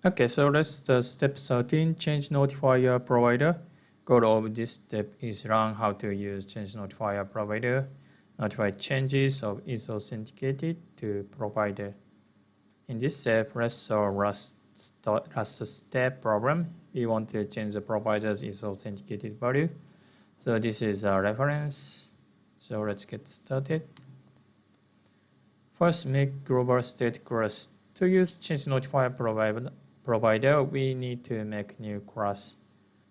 Okay, so that's the step 13, change notifier provider. Code of this step is learn how to use change notifier provider, notify changes of is authenticated to provider. In this step, let's solve last step problem. We want to change the provider's is authenticated value. So this is a reference. So let's get started. First, make global state class. To use change notifier provider, we need to make new class.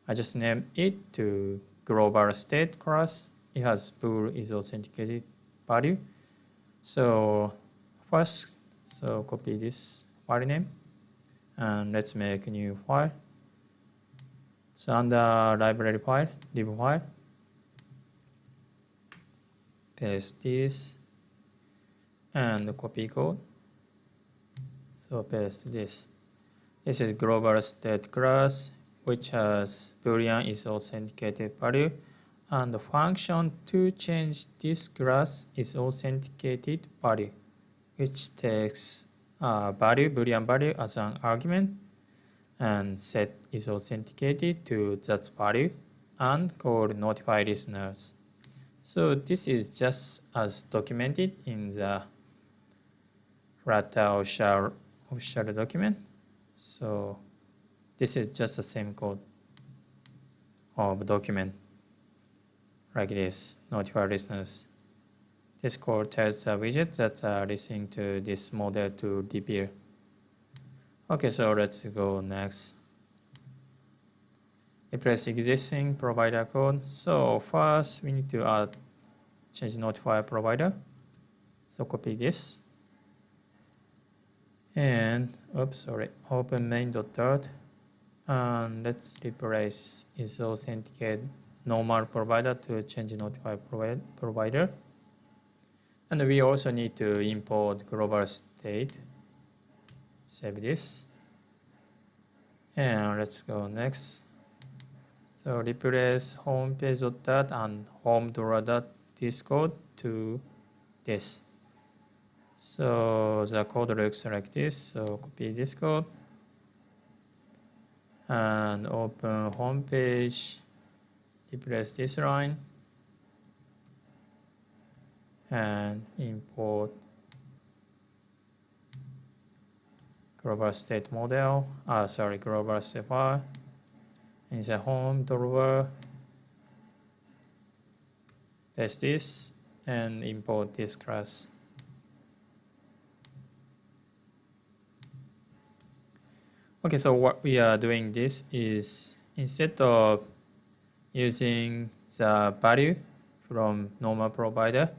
I just name it to global state class. It has bool is authenticated value. So first, so copy this file name and let's make a new file. So under library file, div file, paste this and copy code. So paste this. This is global state class, which has boolean is authenticated value, and the function to change this class is authenticated value, which takes value, boolean value as an argument, and set is authenticated to that value, and called notify listeners. So this is just as documented in the Flutter official document. So this is just the same code of document like this, notify listeners. This code tells the widget that are listening to this model to reveal. Okay, so let's go next. Replace existing provider code. So first we need to add change notifier provider. So copy this. And open main.dart and let's replace is authenticate normal provider to change notify provider. And we also need to import global state. Save this. And let's go next. So replace homepage.dat and home.this code to this. So the code looks like this. So copy this code and open homepage, replace this line and import global state model, global state file in the home drawer, paste this and import this class. Okay, so what we are doing this is instead of using the value from normal provider,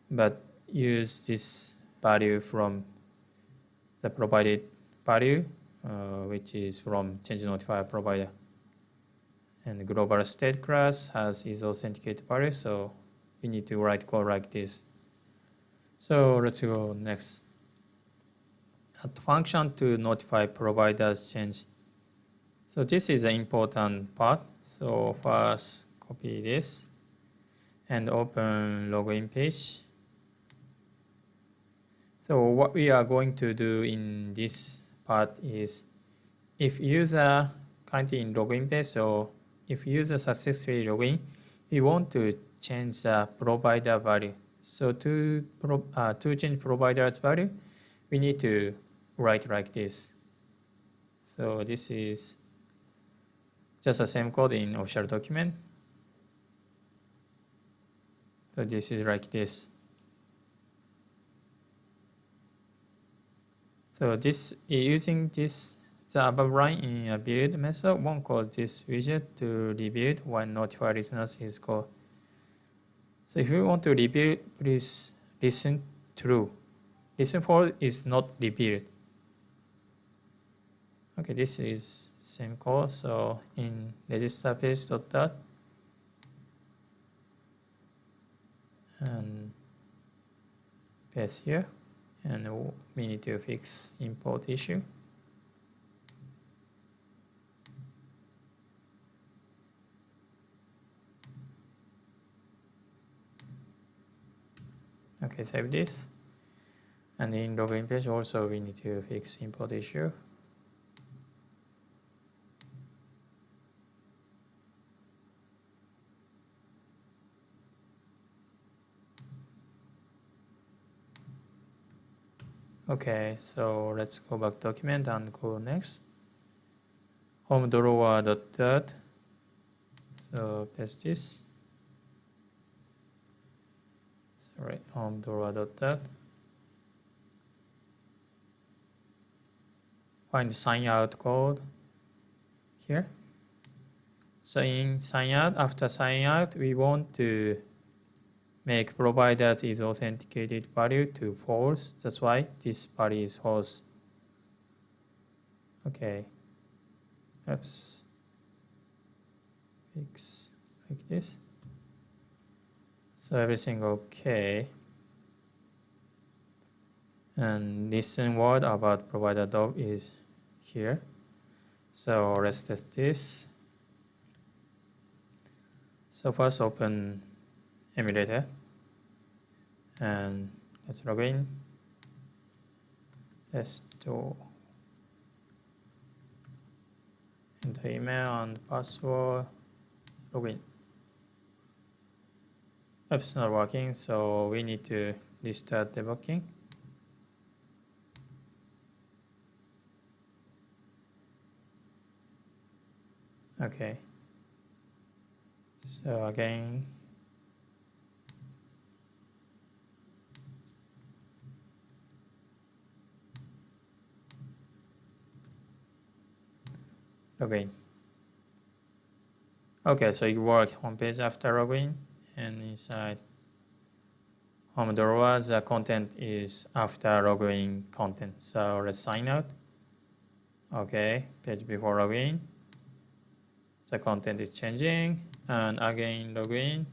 but use this value from the provided value, which is from change notifier provider. And the global state class has is authenticated value, so we need to write code like this. So let's go next. Add function to notify providers change. So this is the important part. So first copy this and open login page. So what we are going to do in this part is if user currently in login page, so if user successfully login, we want to change the provider value. So to change provider's value, we need to write like this. So this is just the same code in official document. So this is like this. So this using this the above line in a build method won't call this widget to rebuild when notify listeners is called. So if you want to rebuild, please listen true. Listen for is not rebuild. Okay, this is same code. So in register page.dat and paste here, and we need to fix import issue. Okay, save this. And in login page also we need to fix import issue. Okay, so let's go back document and go next. Home drawer dot. So paste this. Sorry, home drawer dot. Find sign out code here. So in sign out, after signing out, we want to make providers is authenticated value to false. That's why this value is false. Okay. Oops. Fix like this. So everything okay. And listen word about provider dog is here. So let's test this. So first open emulator and let's log in. Test to enter email and password, login. It's not working, so we need to restart debugging. Okay. So again, login. Okay, so it worked homepage after login, and inside home drawer, the content is after login content. So let's sign out. Okay, page before login. The content is changing, and again login.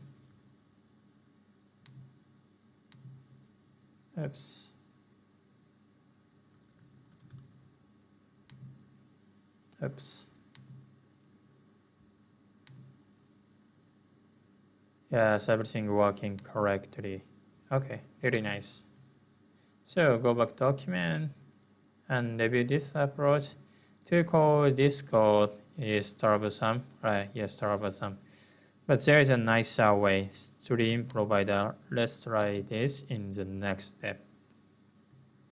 Oops. Oops. Yes, everything working correctly. Okay, really nice. So go back document and review this approach. To code this code is troublesome, right? Yes, troublesome. But there is a nicer way. Stream provider. Let's try this in the next step.